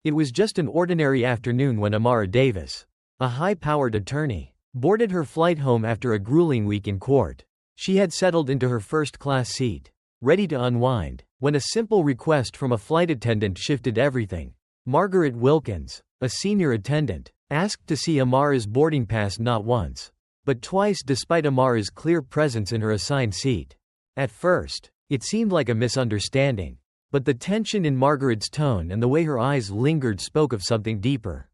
It was just an ordinary afternoon when Amara Davis, a high-powered attorney, boarded her flight home after a grueling week in court. She had settled into her first-class seat, ready to unwind, when a simple request from a flight attendant shifted everything. Margaret Wilkins, a senior attendant, asked to see Amara's boarding pass not once, but twice despite Amara's clear presence in her assigned seat. At first, it seemed like a misunderstanding, but the tension in Margaret's tone and the way her eyes lingered spoke of something deeper.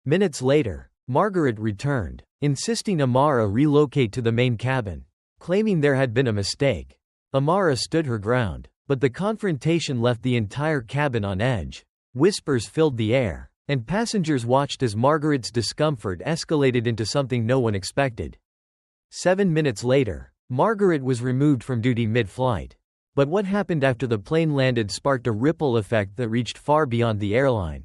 Minutes later, Margaret returned, insisting Amara relocate to the main cabin, claiming there had been a mistake. Amara stood her ground, but the confrontation left the entire cabin on edge. Whispers filled the air, and passengers watched as Margaret's discomfort escalated into something no one expected. 7 minutes later, Margaret was removed from duty mid-flight. But what happened after the plane landed sparked a ripple effect that reached far beyond the airline.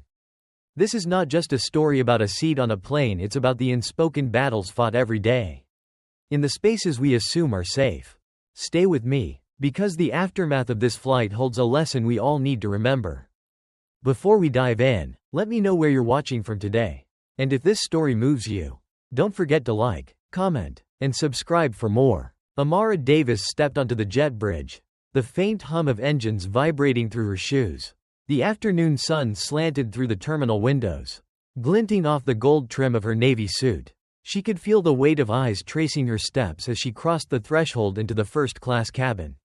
This is not just a story about a seat on a plane, it's about the unspoken battles fought every day in the spaces we assume are safe. Stay with me, because the aftermath of this flight holds a lesson we all need to remember. Before we dive in, let me know where you're watching from today. And if this story moves you, don't forget to like, comment, and subscribe for more. Amara Davis stepped onto the jet bridge, the faint hum of engines vibrating through her shoes. The afternoon sun slanted through the terminal windows, glinting off the gold trim of her navy suit. She could feel the weight of eyes tracing her steps as she crossed the threshold into the first-class cabin.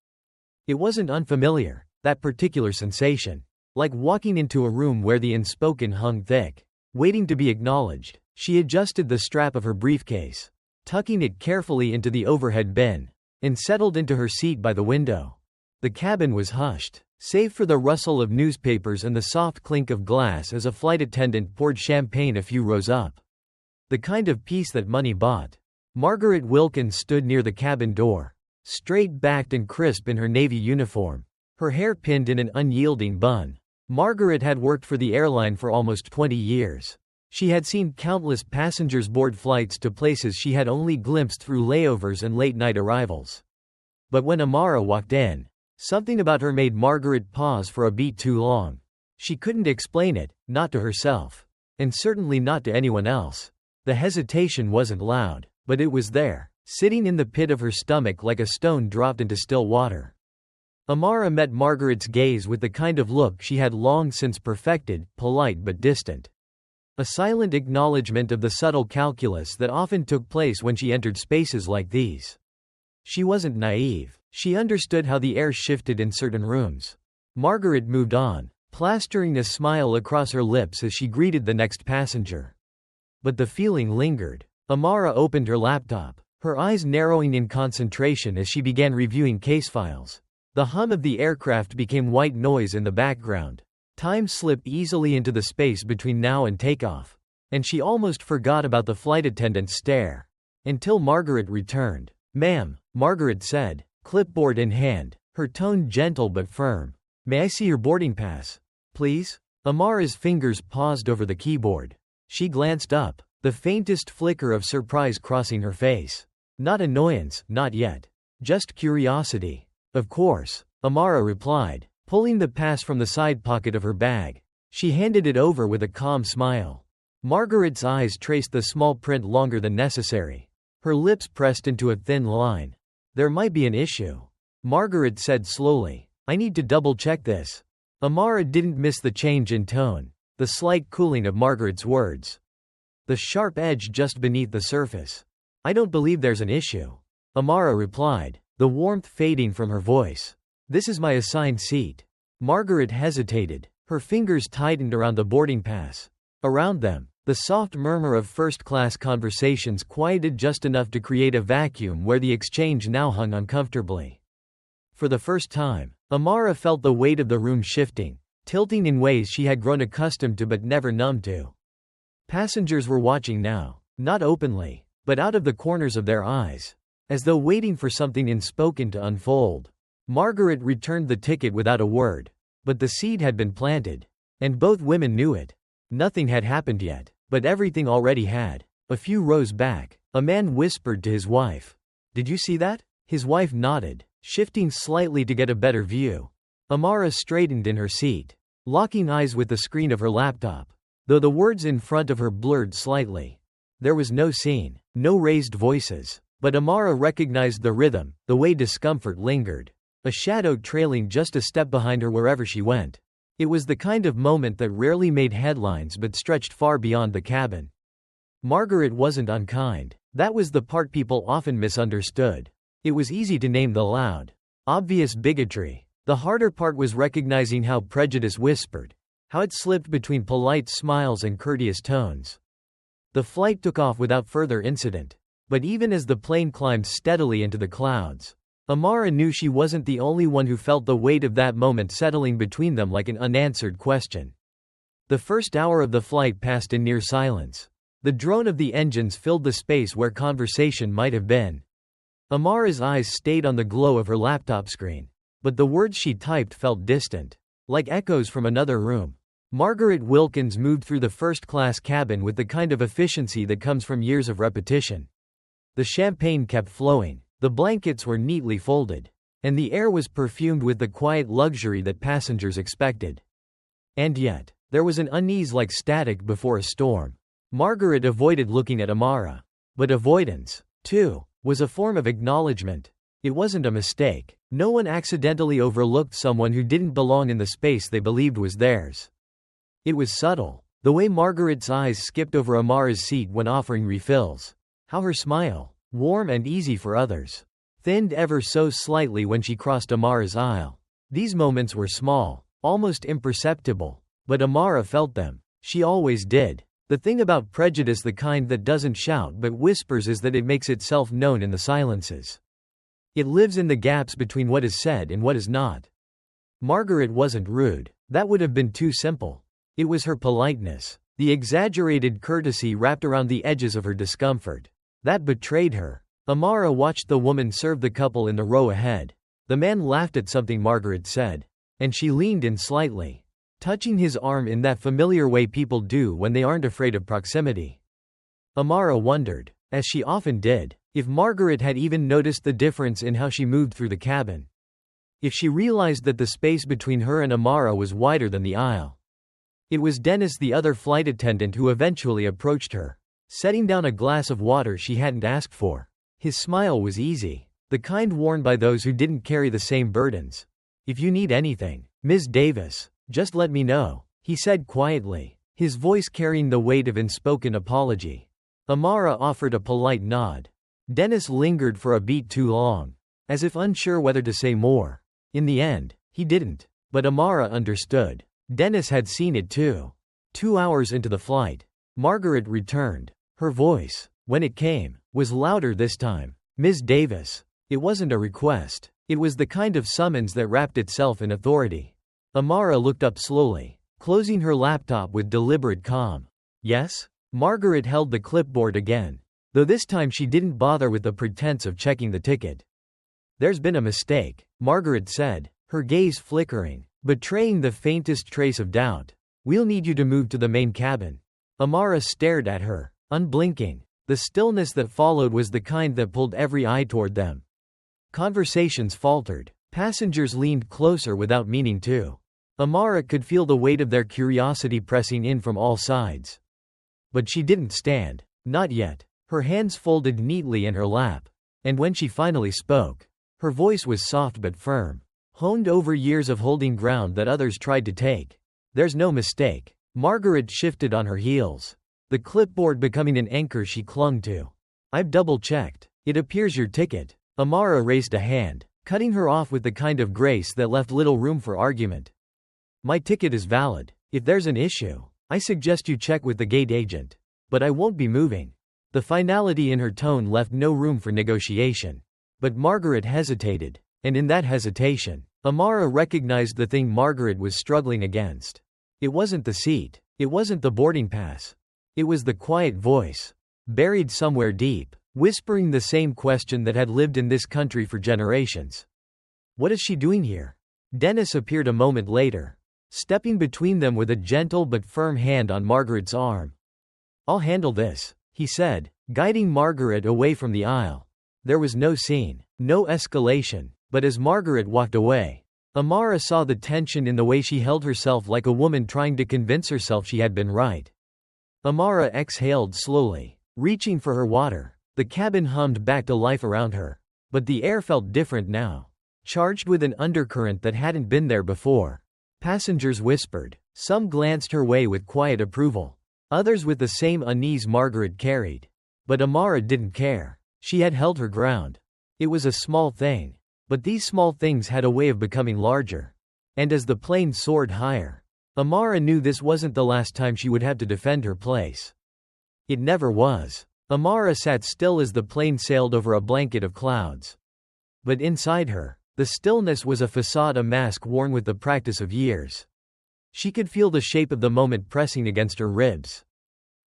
It wasn't unfamiliar, that particular sensation. Like walking into a room where the unspoken hung thick, waiting to be acknowledged. She adjusted the strap of her briefcase, tucking it carefully into the overhead bin, and settled into her seat by the window. The cabin was hushed, save for the rustle of newspapers and the soft clink of glass as a flight attendant poured champagne a few rows up. The kind of peace that money bought. Margaret Wilkins stood near the cabin door, straight-backed and crisp in her navy uniform, her hair pinned in an unyielding bun. Margaret had worked for the airline for almost 20 years. She had seen countless passengers board flights to places she had only glimpsed through layovers and late-night arrivals. But when Amara walked in, something about her made Margaret pause for a beat too long. She couldn't explain it, not to herself, and certainly not to anyone else. The hesitation wasn't loud, but it was there, sitting in the pit of her stomach like a stone dropped into still water. Amara met Margaret's gaze with the kind of look she had long since perfected, polite but distant. A silent acknowledgement of the subtle calculus that often took place when she entered spaces like these. She wasn't naive. She understood how the air shifted in certain rooms. Margaret moved on, plastering a smile across her lips as she greeted the next passenger. But the feeling lingered. Amara opened her laptop, her eyes narrowing in concentration as she began reviewing case files. The hum of the aircraft became white noise in the background. Time slipped easily into the space between now and takeoff, and she almost forgot about the flight attendant's stare. Until Margaret returned. "Ma'am," Margaret said, clipboard in hand, her tone gentle but firm. "May I see your boarding pass, please?" Amara's fingers paused over the keyboard. She glanced up, the faintest flicker of surprise crossing her face. Not annoyance, not yet. Just curiosity. "Of course," Amara replied, pulling the pass from the side pocket of her bag. She handed it over with a calm smile. Margaret's eyes traced the small print longer than necessary. Her lips pressed into a thin line. "There might be an issue," Margaret said slowly. "I need to double-check this." Amara didn't miss the change in tone, the slight cooling of Margaret's words. The sharp edge just beneath the surface. "I don't believe there's an issue," Amara replied, the warmth fading from her voice. "This is my assigned seat." Margaret hesitated, her fingers tightened around the boarding pass. Around them, the soft murmur of first-class conversations quieted just enough to create a vacuum where the exchange now hung uncomfortably. For the first time, Amara felt the weight of the room shifting, tilting in ways she had grown accustomed to but never numbed to. Passengers were watching now, not openly, but out of the corners of their eyes, as though waiting for something unspoken to unfold. Margaret returned the ticket without a word, but the seed had been planted, and both women knew it. Nothing had happened yet, but everything already had. A few rows back, a man whispered to his wife. "Did you see that?" His wife nodded, shifting slightly to get a better view. Amara straightened in her seat, locking eyes with the screen of her laptop. Though the words in front of her blurred slightly. There was no scene, no raised voices. But Amara recognized the rhythm, the way discomfort lingered. A shadow trailing just a step behind her wherever she went. It was the kind of moment that rarely made headlines but stretched far beyond the cabin. Margaret wasn't unkind. That was the part people often misunderstood. It was easy to name the loud, obvious bigotry. The harder part was recognizing how prejudice whispered, how it slipped between polite smiles and courteous tones. The flight took off without further incident. But even as the plane climbed steadily into the clouds, Amara knew she wasn't the only one who felt the weight of that moment settling between them like an unanswered question. The first hour of the flight passed in near silence. The drone of the engines filled the space where conversation might have been. Amara's eyes stayed on the glow of her laptop screen. But the words she typed felt distant, like echoes from another room. Margaret Wilkins moved through the first-class cabin with the kind of efficiency that comes from years of repetition. The champagne kept flowing, the blankets were neatly folded, and the air was perfumed with the quiet luxury that passengers expected. And yet, there was an unease like static before a storm. Margaret avoided looking at Amara. But avoidance, too, was a form of acknowledgement. It wasn't a mistake. No one accidentally overlooked someone who didn't belong in the space they believed was theirs. It was subtle, the way Margaret's eyes skipped over Amara's seat when offering refills. How her smile, warm and easy for others, thinned ever so slightly when she crossed Amara's aisle. These moments were small, almost imperceptible, but Amara felt them. She always did. The thing about prejudice, the kind that doesn't shout but whispers, is that it makes itself known in the silences. It lives in the gaps between what is said and what is not. Margaret wasn't rude. That would have been too simple. It was her politeness, the exaggerated courtesy wrapped around the edges of her discomfort, that betrayed her. Amara watched the woman serve the couple in the row ahead. The man laughed at something Margaret said, and she leaned in slightly, touching his arm in that familiar way people do when they aren't afraid of proximity. Amara wondered, as she often did, if Margaret had even noticed the difference in how she moved through the cabin. If she realized that the space between her and Amara was wider than the aisle. It was Dennis, the other flight attendant, who eventually approached her, setting down a glass of water she hadn't asked for. His smile was easy, the kind worn by those who didn't carry the same burdens. "If you need anything, Ms. Davis, just let me know," he said quietly, his voice carrying the weight of unspoken apology. Amara offered a polite nod. Dennis lingered for a beat too long, as if unsure whether to say more. In the end, he didn't. But Amara understood. Dennis had seen it too. 2 hours into the flight, Margaret returned. Her voice, when it came, was louder this time. "Ms. Davis." It wasn't a request. It was the kind of summons that wrapped itself in authority. Amara looked up slowly, closing her laptop with deliberate calm. "Yes?" Margaret held the clipboard again, though this time she didn't bother with the pretense of checking the ticket. "There's been a mistake," Margaret said, her gaze flickering, betraying the faintest trace of doubt. "We'll need you to move to the main cabin." Amara stared at her, unblinking. The stillness that followed was the kind that pulled every eye toward them. Conversations faltered. Passengers leaned closer without meaning to. Amara could feel the weight of their curiosity pressing in from all sides. But she didn't stand. Not yet. Her hands folded neatly in her lap. And when she finally spoke, her voice was soft but firm, honed over years of holding ground that others tried to take. "There's no mistake." Margaret shifted on her heels, the clipboard becoming an anchor she clung to. "I've double-checked. It appears your ticket." Amara raised a hand, cutting her off with the kind of grace that left little room for argument. "My ticket is valid. If there's an issue, I suggest you check with the gate agent. But I won't be moving." The finality in her tone left no room for negotiation. But Margaret hesitated, and in that hesitation, Amara recognized the thing Margaret was struggling against. It wasn't the seat. It wasn't the boarding pass. It was the quiet voice, buried somewhere deep, whispering the same question that had lived in this country for generations. What is she doing here? Dennis appeared a moment later, stepping between them with a gentle but firm hand on Margaret's arm. "I'll handle this," he said, guiding Margaret away from the aisle. There was no scene, no escalation, but as Margaret walked away, Amara saw the tension in the way she held herself, like a woman trying to convince herself she had been right. Amara exhaled slowly, reaching for her water. The cabin hummed back to life around her. But the air felt different now, charged with an undercurrent that hadn't been there before. Passengers whispered. Some glanced her way with quiet approval. Others with the same unease Margaret carried. But Amara didn't care. She had held her ground. It was a small thing. But these small things had a way of becoming larger. And as the plane soared higher, Amara knew this wasn't the last time she would have to defend her place. It never was. Amara sat still as the plane sailed over a blanket of clouds. But inside her, the stillness was a facade, a mask worn with the practice of years. She could feel the shape of the moment pressing against her ribs,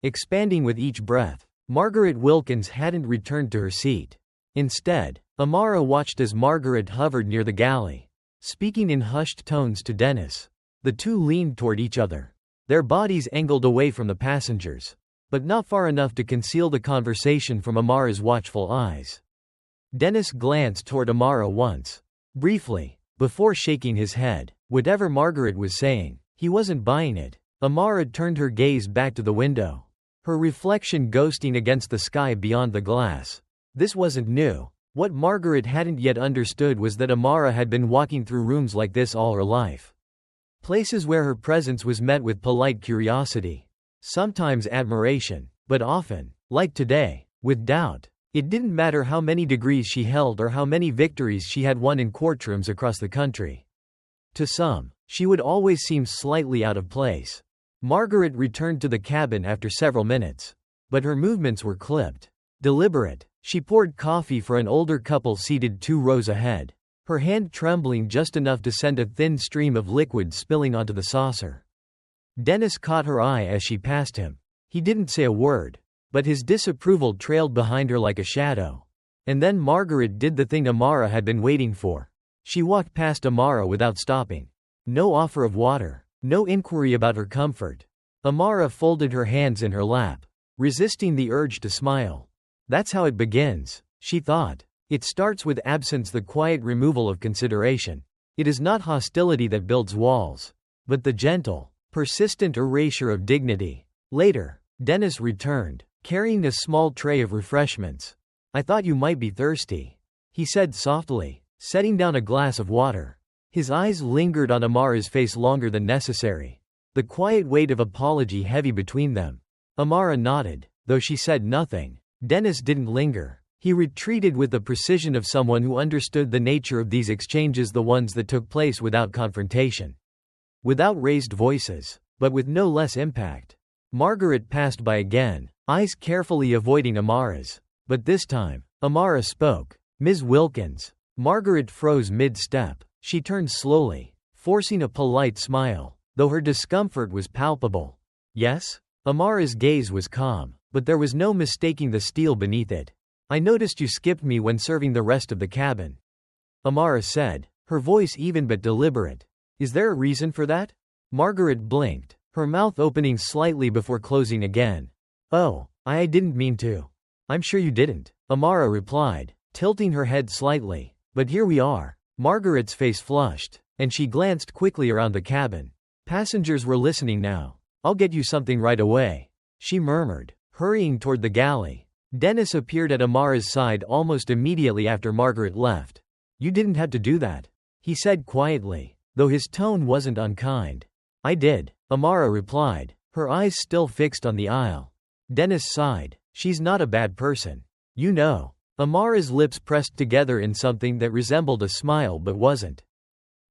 expanding with each breath. Margaret Wilkins hadn't returned to her seat. Instead, Amara watched as Margaret hovered near the galley, speaking in hushed tones to Dennis. The two leaned toward each other, their bodies angled away from the passengers, but not far enough to conceal the conversation from Amara's watchful eyes. Dennis glanced toward Amara once, briefly, before shaking his head. Whatever Margaret was saying, he wasn't buying it. Amara turned her gaze back to the window, her reflection ghosting against the sky beyond the glass. This wasn't new. What Margaret hadn't yet understood was that Amara had been walking through rooms like this all her life. Places where her presence was met with polite curiosity, sometimes admiration, but often, like today, with doubt. It didn't matter how many degrees she held or how many victories she had won in courtrooms across the country. To some, she would always seem slightly out of place. Margaret returned to the cabin after several minutes, but her movements were clipped, deliberate. She poured coffee for an older couple seated 2 rows ahead, her hand trembling just enough to send a thin stream of liquid spilling onto the saucer. Dennis caught her eye as she passed him. He didn't say a word, but his disapproval trailed behind her like a shadow. And then Margaret did the thing Amara had been waiting for. She walked past Amara without stopping. No offer of water, no inquiry about her comfort. Amara folded her hands in her lap, resisting the urge to smile. That's how it begins, she thought. It starts with absence, the quiet removal of consideration. It is not hostility that builds walls, but the gentle, persistent erasure of dignity. Later, Dennis returned, carrying a small tray of refreshments. I thought you might be thirsty, he said softly, setting down a glass of water. His eyes lingered on Amara's face longer than necessary, the quiet weight of apology heavy between them. Amara nodded, though she said nothing. Dennis didn't linger. He retreated with the precision of someone who understood the nature of these exchanges, the ones that took place without confrontation, without raised voices, but with no less impact. Margaret passed by again, eyes carefully avoiding Amara's. But this time, Amara spoke. Ms. Wilkins. Margaret froze mid-step. She turned slowly, forcing a polite smile, though her discomfort was palpable. Yes? Amara's gaze was calm, but there was no mistaking the steel beneath it. I noticed you skipped me when serving the rest of the cabin, Amara said, her voice even but deliberate. Is there a reason for that? Margaret blinked, her mouth opening slightly before closing again. Oh, I didn't mean to. I'm sure you didn't, Amara replied, tilting her head slightly. But here we are. Margaret's face flushed, and she glanced quickly around the cabin. Passengers were listening now. I'll get you something right away, she murmured, hurrying toward the galley. Dennis appeared at Amara's side almost immediately after Margaret left. You didn't have to do that, he said quietly, though his tone wasn't unkind. I did, Amara replied, her eyes still fixed on the aisle. Dennis sighed. She's not a bad person. You know. Amara's lips pressed together in something that resembled a smile but wasn't.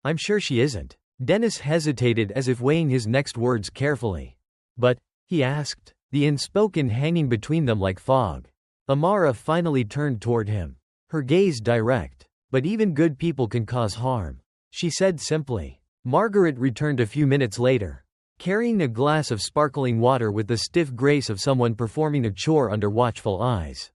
I'm sure she isn't. Dennis hesitated as if weighing his next words carefully. But, he asked, the unspoken hanging between them like fog. Amara finally turned toward him, her gaze direct. But even good people can cause harm, she said simply. Margaret returned a few minutes later, carrying a glass of sparkling water with the stiff grace of someone performing a chore under watchful eyes.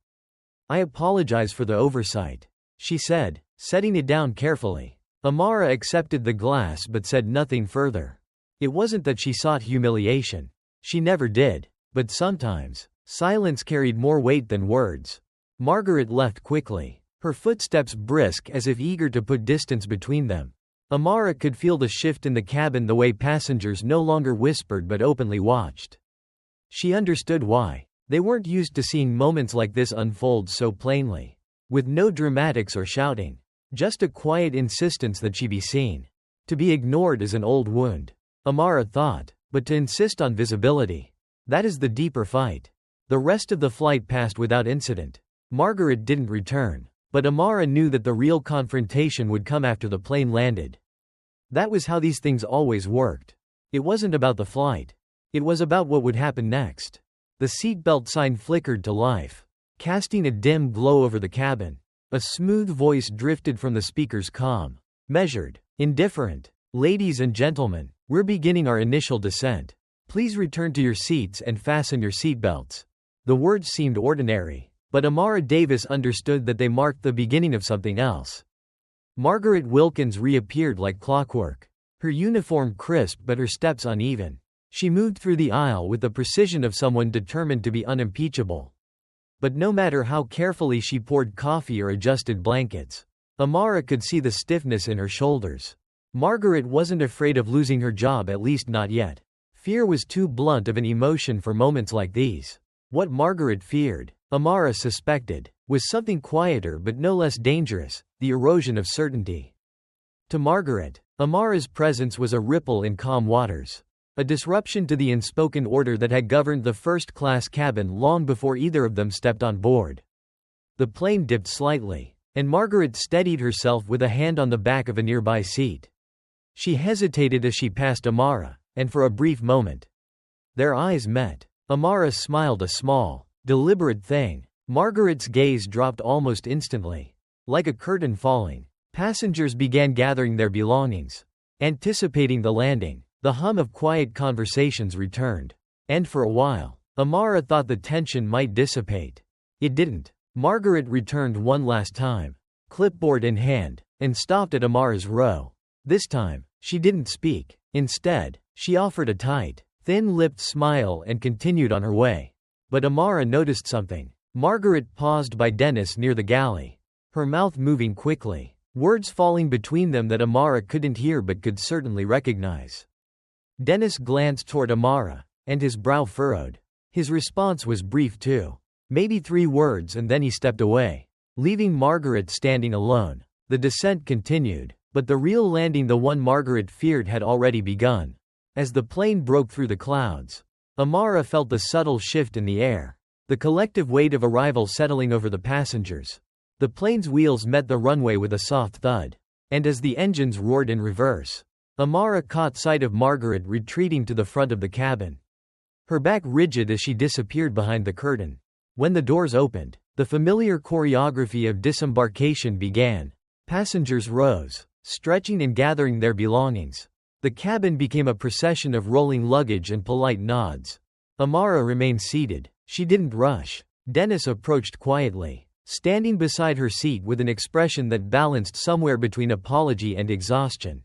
I apologize for the oversight, she said, setting it down carefully. Amara accepted the glass but said nothing further. It wasn't that she sought humiliation. She never did. But sometimes, silence carried more weight than words. Margaret left quickly, her footsteps brisk as if eager to put distance between them. Amara could feel the shift in the cabin, the way passengers no longer whispered but openly watched. She understood why. They weren't used to seeing moments like this unfold so plainly. With no dramatics or shouting. Just a quiet insistence that she be seen. To be ignored is an old wound, Amara thought, but to insist on visibility. That is the deeper fight. The rest of the flight passed without incident. Margaret didn't return. But Amara knew that the real confrontation would come after the plane landed. That was how these things always worked. It wasn't about the flight. It was about what would happen next. The seatbelt sign flickered to life, casting a dim glow over the cabin. A smooth voice drifted from the speaker's calm, measured, indifferent. "Ladies and gentlemen, we're beginning our initial descent. Please return to your seats and fasten your seatbelts." The words seemed ordinary, but Amara Davis understood that they marked the beginning of something else. Margaret Wilkins reappeared like clockwork. Her uniform crisp but her steps uneven. She moved through the aisle with the precision of someone determined to be unimpeachable. But no matter how carefully she poured coffee or adjusted blankets, Amara could see the stiffness in her shoulders. Margaret wasn't afraid of losing her job, at least not yet. Fear was too blunt of an emotion for moments like these. What Margaret feared, Amara suspected, was something quieter but no less dangerous: the erosion of certainty. To Margaret, Amara's presence was a ripple in calm waters. A disruption to the unspoken order that had governed the first-class cabin long before either of them stepped on board. The plane dipped slightly, and Margaret steadied herself with a hand on the back of a nearby seat. She hesitated as she passed Amara, and for a brief moment, their eyes met. Amara smiled, a small, deliberate thing. Margaret's gaze dropped almost instantly. Like a curtain falling, passengers began gathering their belongings. Anticipating the landing, the hum of quiet conversations returned. And for a while, Amara thought the tension might dissipate. It didn't. Margaret returned one last time, clipboard in hand, and stopped at Amara's row. This time, she didn't speak. Instead, she offered a tight, thin-lipped smile and continued on her way. But Amara noticed something. Margaret paused by Dennis near the galley, her mouth moving quickly, words falling between them that Amara couldn't hear but could certainly recognize. Dennis glanced toward Amara, and his brow furrowed. His response was brief too. Maybe 3 words, and then he stepped away, leaving Margaret standing alone. The descent continued, but the real landing, the one Margaret feared, had already begun. As the plane broke through the clouds, Amara felt the subtle shift in the air, the collective weight of arrival settling over the passengers. The plane's wheels met the runway with a soft thud, and as the engines roared in reverse, Amara caught sight of Margaret retreating to the front of the cabin, her back rigid as she disappeared behind the curtain. When the doors opened, the familiar choreography of disembarkation began. Passengers rose, stretching and gathering their belongings. The cabin became a procession of rolling luggage and polite nods. Amara remained seated. She didn't rush. Dennis approached quietly, standing beside her seat with an expression that balanced somewhere between apology and exhaustion.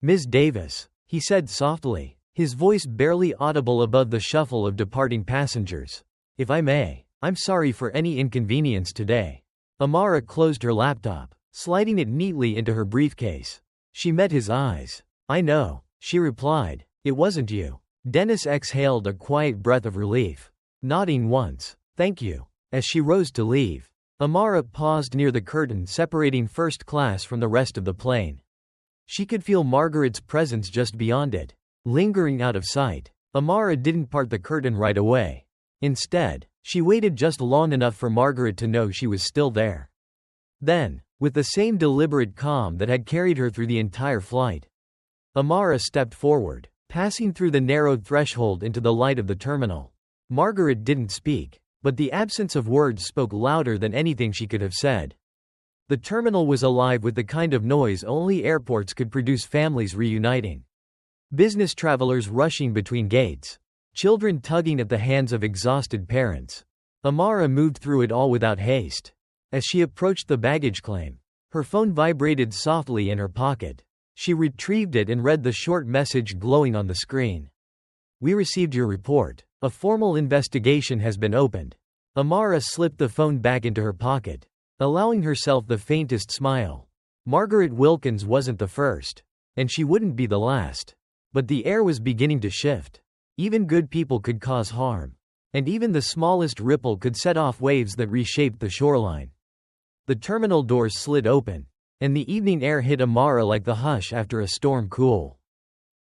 "Ms. Davis," he said softly, his voice barely audible above the shuffle of departing passengers. "If I may, I'm sorry for any inconvenience today." Amara closed her laptop, sliding it neatly into her briefcase. She met his eyes. "I know," she replied. "It wasn't you." Dennis exhaled a quiet breath of relief, nodding once. "Thank you." As she rose to leave, Amara paused near the curtain separating first class from the rest of the plane. She could feel Margaret's presence just beyond it, lingering out of sight. Amara didn't part the curtain right away. Instead, she waited just long enough for Margaret to know she was still there. Then, with the same deliberate calm that had carried her through the entire flight, Amara stepped forward, passing through the narrowed threshold into the light of the terminal. Margaret didn't speak, but the absence of words spoke louder than anything she could have said. The terminal was alive with the kind of noise only airports could produce: families reuniting, business travelers rushing between gates, children tugging at the hands of exhausted parents. Amara moved through it all without haste. As she approached the baggage claim, her phone vibrated softly in her pocket. She retrieved it and read the short message glowing on the screen. "We received your report. A formal investigation has been opened." Amara slipped the phone back into her pocket, allowing herself the faintest smile. Margaret Wilkins wasn't the first. And she wouldn't be the last. But the air was beginning to shift. Even good people could cause harm. And even the smallest ripple could set off waves that reshaped the shoreline. The terminal doors slid open. And the evening air hit Amara like the hush after a storm. Cool,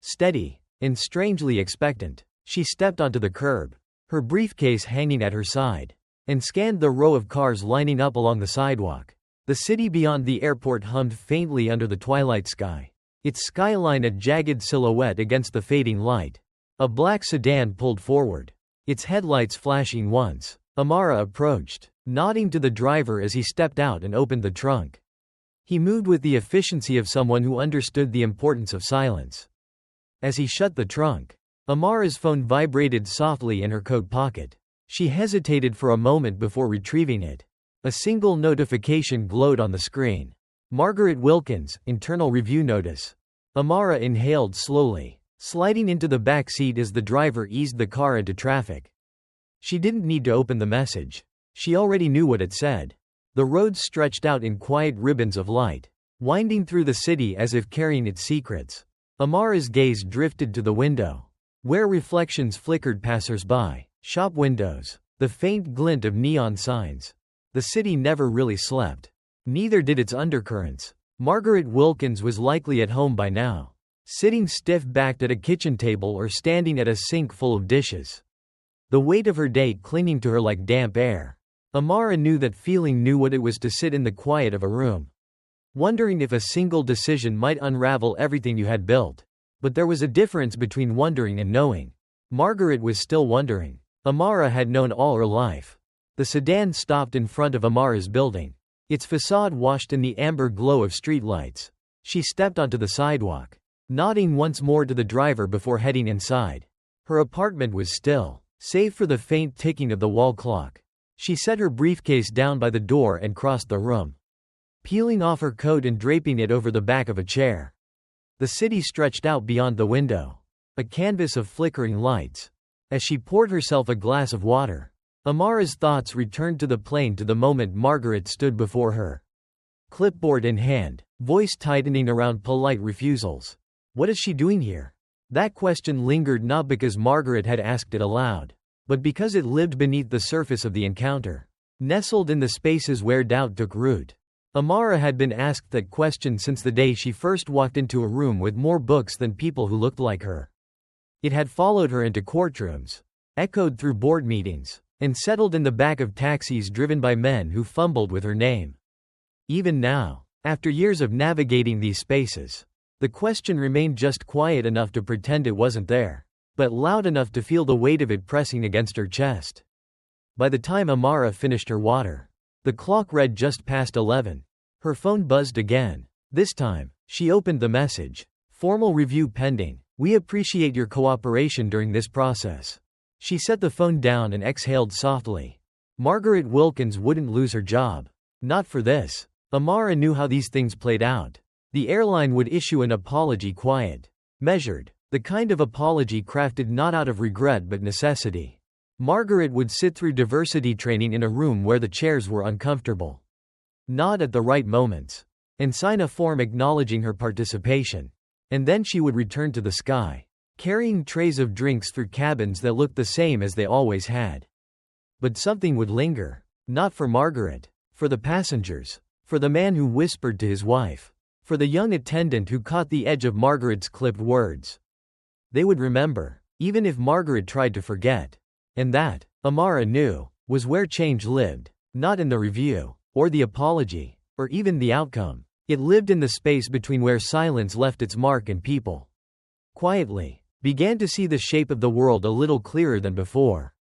steady, and strangely expectant. She stepped onto the curb, her briefcase hanging at her side, and scanned the row of cars lining up along the sidewalk. The city beyond the airport hummed faintly under the twilight sky, its skyline a jagged silhouette against the fading light. A black sedan pulled forward, its headlights flashing once. Amara approached, nodding to the driver as he stepped out and opened the trunk. He moved with the efficiency of someone who understood the importance of silence. As he shut the trunk, Amara's phone vibrated softly in her coat pocket. She hesitated for a moment before retrieving it. A single notification glowed on the screen. Margaret Wilkins, internal review notice. Amara inhaled slowly, sliding into the back seat as the driver eased the car into traffic. She didn't need to open the message. She already knew what it said. The road stretched out in quiet ribbons of light, winding through the city as if carrying its secrets. Amara's gaze drifted to the window, where reflections flickered passers-by, shop windows, the faint glint of neon signs. The city never really slept. Neither did its undercurrents. Margaret Wilkins was likely at home by now, sitting stiff-backed at a kitchen table or standing at a sink full of dishes. The weight of her day clinging to her like damp air. Amara knew that feeling, knew what it was to sit in the quiet of a room, wondering if a single decision might unravel everything you had built. But there was a difference between wondering and knowing. Margaret was still wondering. Amara had known all her life. The sedan stopped in front of Amara's building, its facade washed in the amber glow of streetlights. She stepped onto the sidewalk, nodding once more to the driver before heading inside. Her apartment was still, save for the faint ticking of the wall clock. She set her briefcase down by the door and crossed the room, peeling off her coat and draping it over the back of a chair. The city stretched out beyond the window, a canvas of flickering lights. As she poured herself a glass of water, Amara's thoughts returned to the plane, to the moment Margaret stood before her, clipboard in hand, voice tightening around polite refusals. What is she doing here? That question lingered not because Margaret had asked it aloud, but because it lived beneath the surface of the encounter, nestled in the spaces where doubt took root. Amara had been asked that question since the day she first walked into a room with more books than people who looked like her. It had followed her into courtrooms, echoed through board meetings, and settled in the back of taxis driven by men who fumbled with her name. Even now, after years of navigating these spaces, the question remained just quiet enough to pretend it wasn't there, but loud enough to feel the weight of it pressing against her chest. By the time Amara finished her water, the clock read just past 11. Her phone buzzed again. This time, she opened the message. Formal review pending. We appreciate your cooperation during this process. She set the phone down and exhaled softly. Margaret Wilkins wouldn't lose her job. Not for this. Amara knew how these things played out. The airline would issue an apology, quiet, measured, the kind of apology crafted not out of regret but necessity. Margaret would sit through diversity training in a room where the chairs were uncomfortable, nod at the right moments, and sign a form acknowledging her participation. And then she would return to the sky, carrying trays of drinks through cabins that looked the same as they always had. But something would linger. Not for Margaret. For the passengers. For the man who whispered to his wife. For the young attendant who caught the edge of Margaret's clipped words. They would remember, even if Margaret tried to forget. And that, Amara knew, was where change lived. Not in the review, or the apology, or even the outcome. It lived in the space between where silence left its mark and people, quietly, began to see the shape of the world a little clearer than before.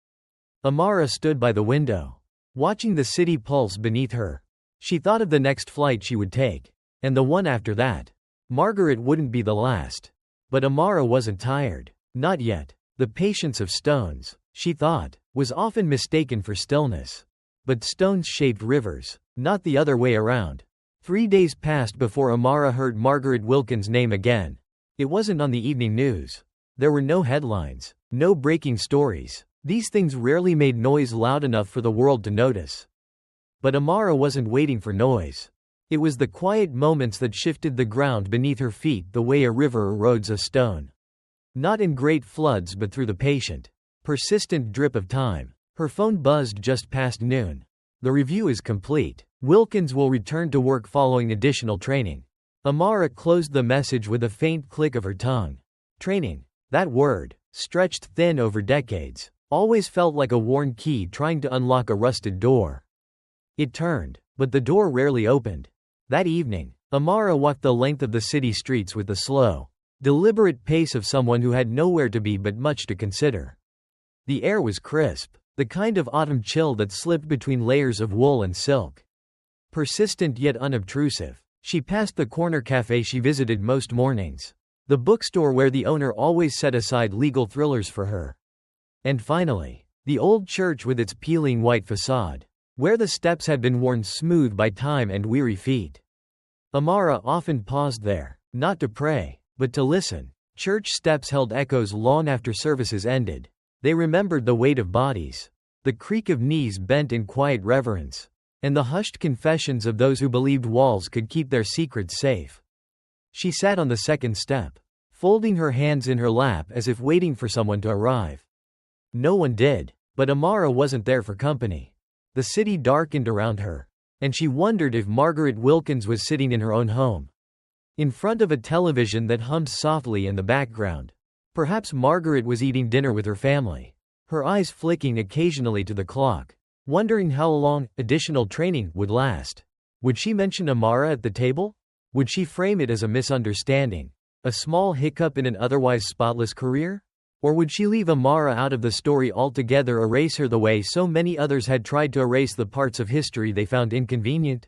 Amara stood by the window, watching the city pulse beneath her. She thought of the next flight she would take, and the one after that. Margaret wouldn't be the last. But Amara wasn't tired. Not yet. The patience of stones, she thought, was often mistaken for stillness. But stones shaped rivers, not the other way around. 3 days passed before Amara heard Margaret Wilkins' name again. It wasn't on the evening news. There were no headlines, no breaking stories. These things rarely made noise loud enough for the world to notice. But Amara wasn't waiting for noise. It was the quiet moments that shifted the ground beneath her feet the way a river erodes a stone. Not in great floods but through the patient, persistent drip of time. Her phone buzzed just past noon. The review is complete. Wilkins will return to work following additional training. Amara closed the message with a faint click of her tongue. Training. That word, stretched thin over decades, always felt like a worn key trying to unlock a rusted door. It turned, but the door rarely opened. That evening, Amara walked the length of the city streets with the slow, deliberate pace of someone who had nowhere to be but much to consider. The air was crisp, the kind of autumn chill that slipped between layers of wool and silk. Persistent yet unobtrusive, she passed the corner cafe she visited most mornings, the bookstore where the owner always set aside legal thrillers for her. And finally, the old church with its peeling white facade, where the steps had been worn smooth by time and weary feet. Amara often paused there, not to pray, but to listen. Church steps held echoes long after services ended. They remembered the weight of bodies, the creak of knees bent in quiet reverence, and the hushed confessions of those who believed walls could keep their secrets safe. She sat on the second step, folding her hands in her lap as if waiting for someone to arrive. No one did, but Amara wasn't there for company. The city darkened around her, and she wondered if Margaret Wilkins was sitting in her own home, in front of a television that hummed softly in the background. Perhaps Margaret was eating dinner with her family, her eyes flicking occasionally to the clock, wondering how long additional training would last. Would she mention Amara at the table? Would she frame it as a misunderstanding, a small hiccup in an otherwise spotless career? Or would she leave Amara out of the story altogether, erase her the way so many others had tried to erase the parts of history they found inconvenient?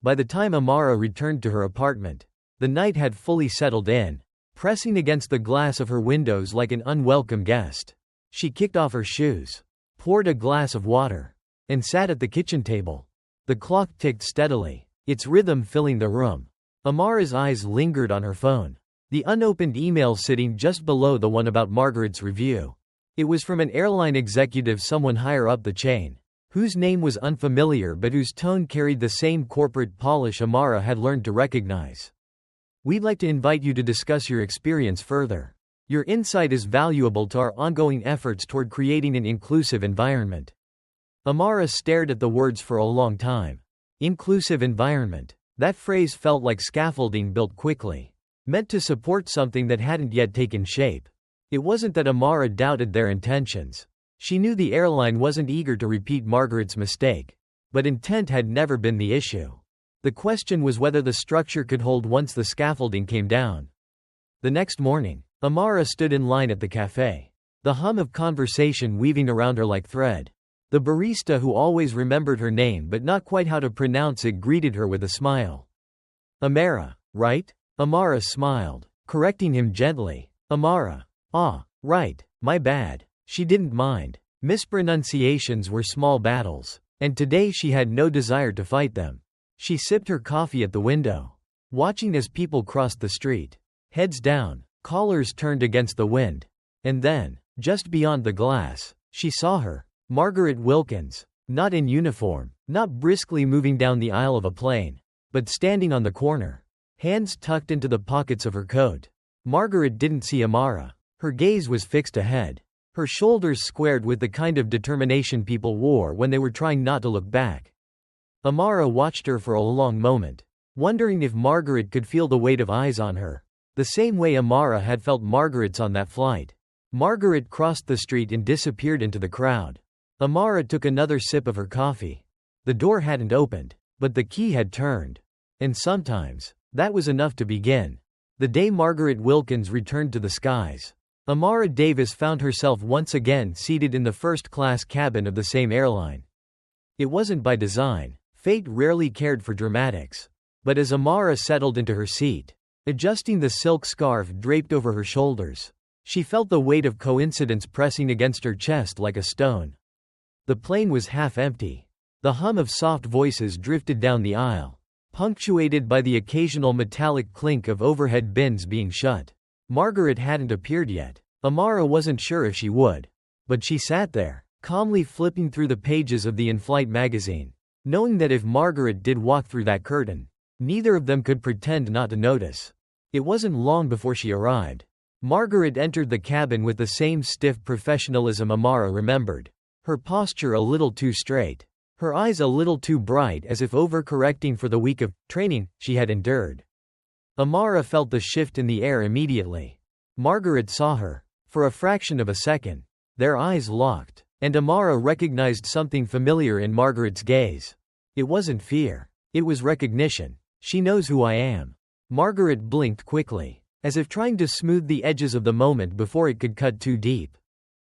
By the time Amara returned to her apartment, the night had fully settled in, pressing against the glass of her windows like an unwelcome guest. She kicked off her shoes, poured a glass of water, and sat at the kitchen table. The clock ticked steadily, its rhythm filling the room. Amara's eyes lingered on her phone, the unopened email sitting just below the one about Margaret's review. It was from an airline executive, someone higher up the chain, whose name was unfamiliar but whose tone carried the same corporate polish Amara had learned to recognize. We'd like to invite you to discuss your experience further. Your insight is valuable to our ongoing efforts toward creating an inclusive environment. Amara stared at the words for a long time. Inclusive environment. That phrase felt like scaffolding built quickly, meant to support something that hadn't yet taken shape. It wasn't that Amara doubted their intentions. She knew the airline wasn't eager to repeat Margaret's mistake. But intent had never been the issue. The question was whether the structure could hold once the scaffolding came down. The next morning, Amara stood in line at the cafe, the hum of conversation weaving around her like thread. The barista, who always remembered her name but not quite how to pronounce it, greeted her with a smile. Amara, right? Amara smiled, correcting him gently. Amara. Ah, right, my bad. She didn't mind. Mispronunciations were small battles, and today she had no desire to fight them. She sipped her coffee at the window, watching as people crossed the street, heads down, collars turned against the wind. And then, just beyond the glass, she saw her, Margaret Wilkins, not in uniform, not briskly moving down the aisle of a plane, but standing on the corner, hands tucked into the pockets of her coat. Margaret didn't see Amara. Her gaze was fixed ahead, her shoulders squared with the kind of determination people wore when they were trying not to look back. Amara watched her for a long moment, wondering if Margaret could feel the weight of eyes on her, the same way Amara had felt Margaret's on that flight. Margaret crossed the street and disappeared into the crowd. Amara took another sip of her coffee. The door hadn't opened, but the key had turned. And sometimes, that was enough to begin. The day Margaret Wilkins returned to the skies, Amara Davis found herself once again seated in the first-class cabin of the same airline. It wasn't by design. Fate rarely cared for dramatics. But as Amara settled into her seat, adjusting the silk scarf draped over her shoulders, she felt the weight of coincidence pressing against her chest like a stone. The plane was half empty. The hum of soft voices drifted down the aisle, punctuated by the occasional metallic clink of overhead bins being shut. Margaret hadn't appeared yet. Amara wasn't sure if she would. But she sat there, calmly flipping through the pages of the in-flight magazine, knowing that if Margaret did walk through that curtain, Neither of them could pretend not to notice. It wasn't long before she arrived. Margaret entered the cabin with the same stiff professionalism Amara remembered. Her posture a little too straight. Her eyes a little too bright, as if overcorrecting for the week of training she had endured. Amara felt the shift in the air immediately. Margaret saw her. For a fraction of a second, their eyes locked, and Amara recognized something familiar in Margaret's gaze. It wasn't fear. It was recognition. She knows who I am. Margaret blinked quickly, as if trying to smooth the edges of the moment before it could cut too deep.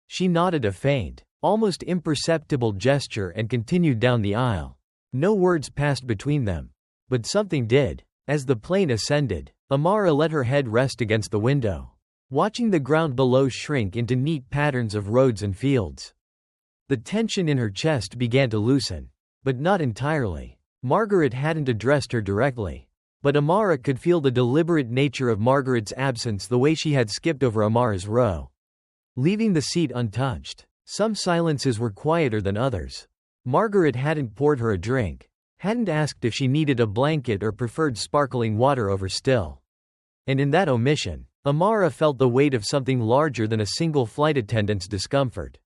She nodded a faint, almost imperceptible gesture and continued down the aisle. No words passed between them. But something did. As the plane ascended, Amara let her head rest against the window, watching the ground below shrink into neat patterns of roads and fields. The tension in her chest began to loosen. But not entirely. Margaret hadn't addressed her directly. But Amara could feel the deliberate nature of Margaret's absence the way she had skipped over Amara's row, leaving the seat untouched. Some silences were quieter than others. Margaret hadn't poured her a drink, hadn't asked if she needed a blanket or preferred sparkling water over still. And in that omission, Amara felt the weight of something larger than a single flight attendant's discomfort.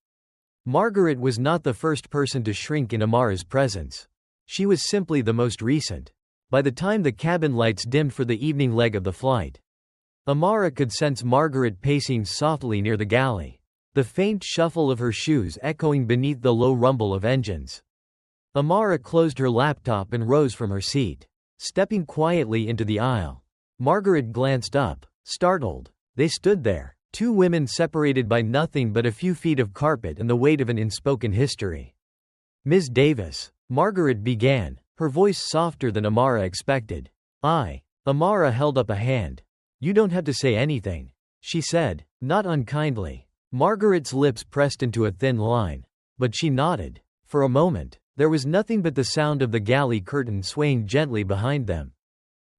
Margaret was not the first person to shrink in Amara's presence. She was simply the most recent. By the time the cabin lights dimmed for the evening leg of the flight, Amara could sense Margaret pacing softly near the galley, the faint shuffle of her shoes echoing beneath the low rumble of engines. Amara closed her laptop and rose from her seat, stepping quietly into the aisle. Margaret glanced up, startled. They stood there, two women separated by nothing but a few feet of carpet and the weight of an unspoken history. "Ms. Davis," Margaret began, her voice softer than Amara expected. Amara held up a hand. "You don't have to say anything," she said, not unkindly. Margaret's lips pressed into a thin line. But she nodded. For a moment, there was nothing but the sound of the galley curtain swaying gently behind them.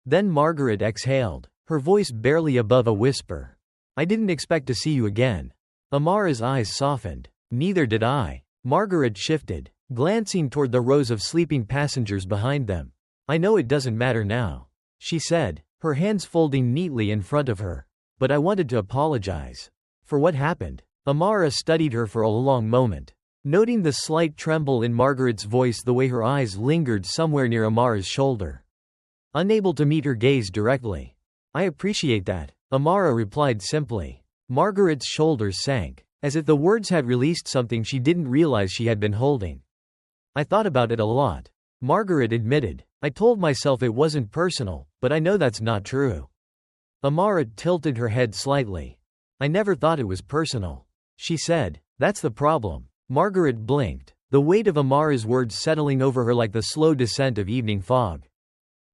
Then Margaret exhaled, her voice barely above a whisper. "I didn't expect to see you again." Amara's eyes softened. "Neither did I." Margaret shifted, glancing toward the rows of sleeping passengers behind them. "I know it doesn't matter now," she said, her hands folding neatly in front of her. "But I wanted to apologize for what happened." Amara studied her for a long moment, noting the slight tremble in Margaret's voice, the way her eyes lingered somewhere near Amara's shoulder. Unable to meet her gaze directly. "I appreciate that," Amara replied simply. Margaret's shoulders sank, as if the words had released something she didn't realize she had been holding. "I thought about it a lot," Margaret admitted. "I told myself it wasn't personal, but I know that's not true." Amara tilted her head slightly. "I never thought it was personal," she said. "That's the problem." Margaret blinked, the weight of Amara's words settling over her like the slow descent of evening fog.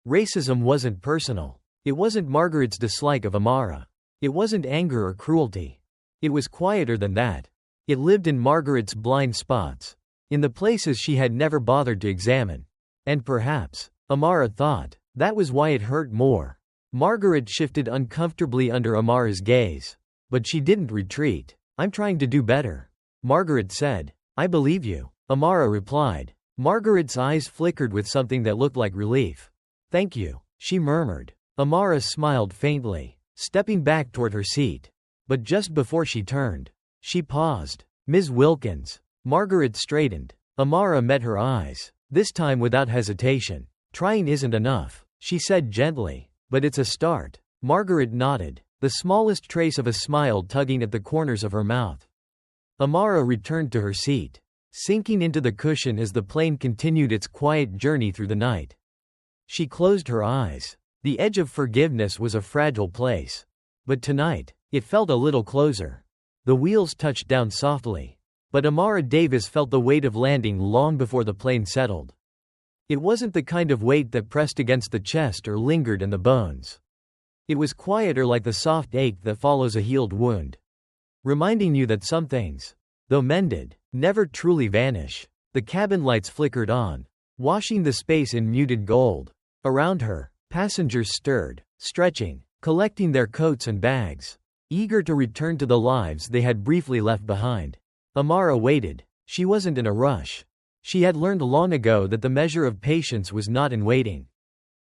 Racism wasn't personal. It wasn't Margaret's dislike of Amara. It wasn't anger or cruelty. It was quieter than that. It lived in Margaret's blind spots, in the places she had never bothered to examine. And perhaps, Amara thought, that was why it hurt more. Margaret shifted uncomfortably under Amara's gaze. But she didn't retreat. "I'm trying to do better," Margaret said. "I believe you," Amara replied. Margaret's eyes flickered with something that looked like relief. "Thank you," she murmured. Amara smiled faintly, stepping back toward her seat. But just before she turned, she paused. "Ms. Wilkins." Margaret straightened. Amara met her eyes, this time without hesitation. "Trying isn't enough," she said gently. "But it's a start." Margaret nodded, the smallest trace of a smile tugging at the corners of her mouth. Amara returned to her seat, sinking into the cushion as the plane continued its quiet journey through the night. She closed her eyes. The edge of forgiveness was a fragile place. But tonight, it felt a little closer. The wheels touched down softly. But Amara Davis felt the weight of landing long before the plane settled. It wasn't the kind of weight that pressed against the chest or lingered in the bones. It was quieter, like the soft ache that follows a healed wound, reminding you that some things, though mended, never truly vanish. The cabin lights flickered on, washing the space in muted gold. Around her, passengers stirred, stretching, collecting their coats and bags, eager to return to the lives they had briefly left behind. Amara waited. She wasn't in a rush. She had learned long ago that the measure of patience was not in waiting.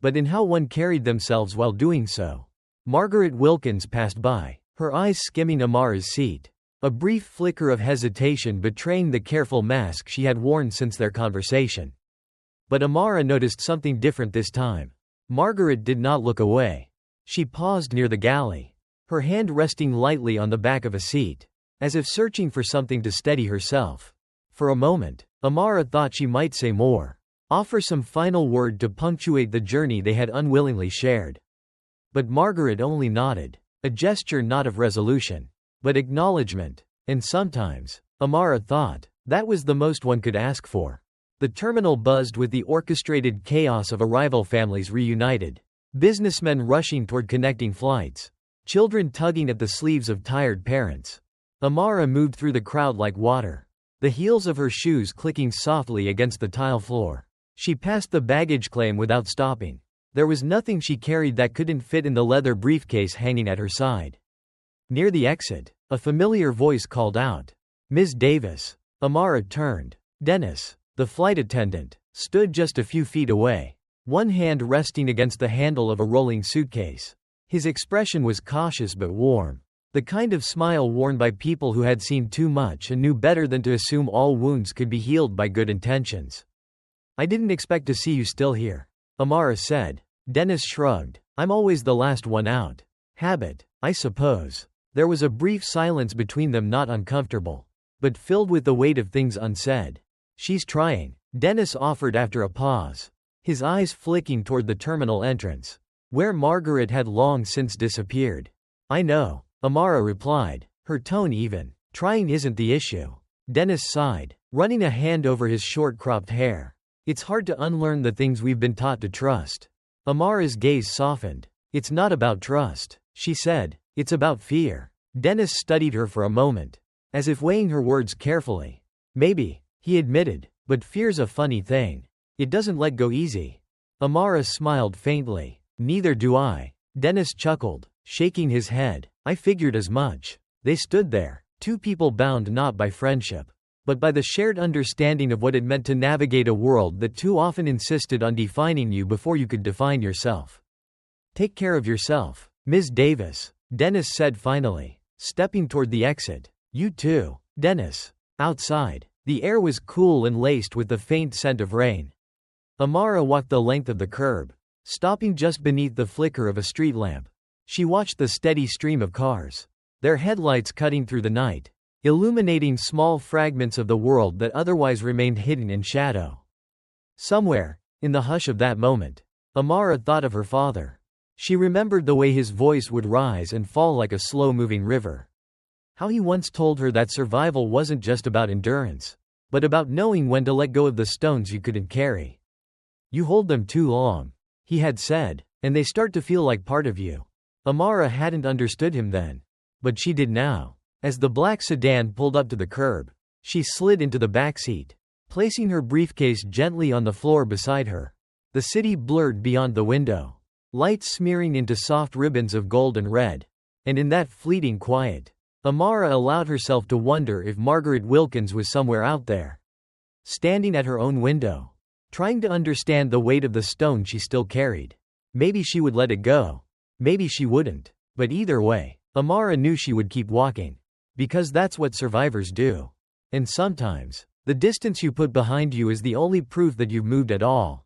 but in how one carried themselves while doing so. Margaret Wilkins passed by, her eyes skimming Amara's seat. A brief flicker of hesitation betraying the careful mask she had worn since their conversation. But Amara noticed something different this time. Margaret did not look away. She paused near the galley, her hand resting lightly on the back of a seat, as if searching for something to steady herself. For a moment, Amara thought she might say more, offer some final word to punctuate the journey they had unwillingly shared. But Margaret only nodded, a gesture not of resolution, but acknowledgement, and sometimes, Amara thought, that was the most one could ask for. The terminal buzzed with the orchestrated chaos of arrival families reunited, businessmen rushing toward connecting flights, children tugging at the sleeves of tired parents. Amara moved through the crowd like water, the heels of her shoes clicking softly against the tile floor. She passed the baggage claim without stopping. There was nothing she carried that couldn't fit in the leather briefcase hanging at her side. Near the exit, a familiar voice called out, "Ms. Davis." Amara turned. Dennis, the flight attendant, stood just a few feet away, one hand resting against the handle of a rolling suitcase. His expression was cautious but warm, the kind of smile worn by people who had seen too much and knew better than to assume all wounds could be healed by good intentions. "I didn't expect to see you still here," Amara said. Dennis shrugged. "I'm always the last one out. Habit, I suppose." There was a brief silence between them, not uncomfortable, but filled with the weight of things unsaid. "She's trying," Dennis offered after a pause, his eyes flicking toward the terminal entrance, where Margaret had long since disappeared. "I know," Amara replied, her tone even. "Trying isn't the issue." Dennis sighed, running a hand over his short-cropped hair. "It's hard to unlearn the things we've been taught to trust." Amara's gaze softened. "It's not about trust," she said. "It's about fear." Dennis studied her for a moment, as if weighing her words carefully. "Maybe," he admitted, "but fear's a funny thing. It doesn't let go easy." Amara smiled faintly. "Neither do I." Dennis chuckled, shaking his head. "I figured as much." They stood there, two people bound not by friendship, but by the shared understanding of what it meant to navigate a world that too often insisted on defining you before you could define yourself. "Take care of yourself, Ms. Davis," Dennis said finally, stepping toward the exit. "You too, Dennis." Outside, the air was cool and laced with the faint scent of rain. Amara walked the length of the curb, stopping just beneath the flicker of a street lamp. She watched the steady stream of cars, their headlights cutting through the night, illuminating small fragments of the world that otherwise remained hidden in shadow. Somewhere, in the hush of that moment, Amara thought of her father. She remembered the way his voice would rise and fall like a slow-moving river. How he once told her that survival wasn't just about endurance, but about knowing when to let go of the stones you couldn't carry. "You hold them too long," he had said, "and they start to feel like part of you." Amara hadn't understood him then, but she did now. As the black sedan pulled up to the curb, she slid into the backseat, placing her briefcase gently on the floor beside her. The city blurred beyond the window, lights smearing into soft ribbons of gold and red, and in that fleeting quiet, Amara allowed herself to wonder if Margaret Wilkins was somewhere out there, standing at her own window, trying to understand the weight of the stone she still carried. Maybe she would let it go. Maybe she wouldn't. But either way, Amara knew she would keep walking, because that's what survivors do. And sometimes, the distance you put behind you is the only proof that you've moved at all.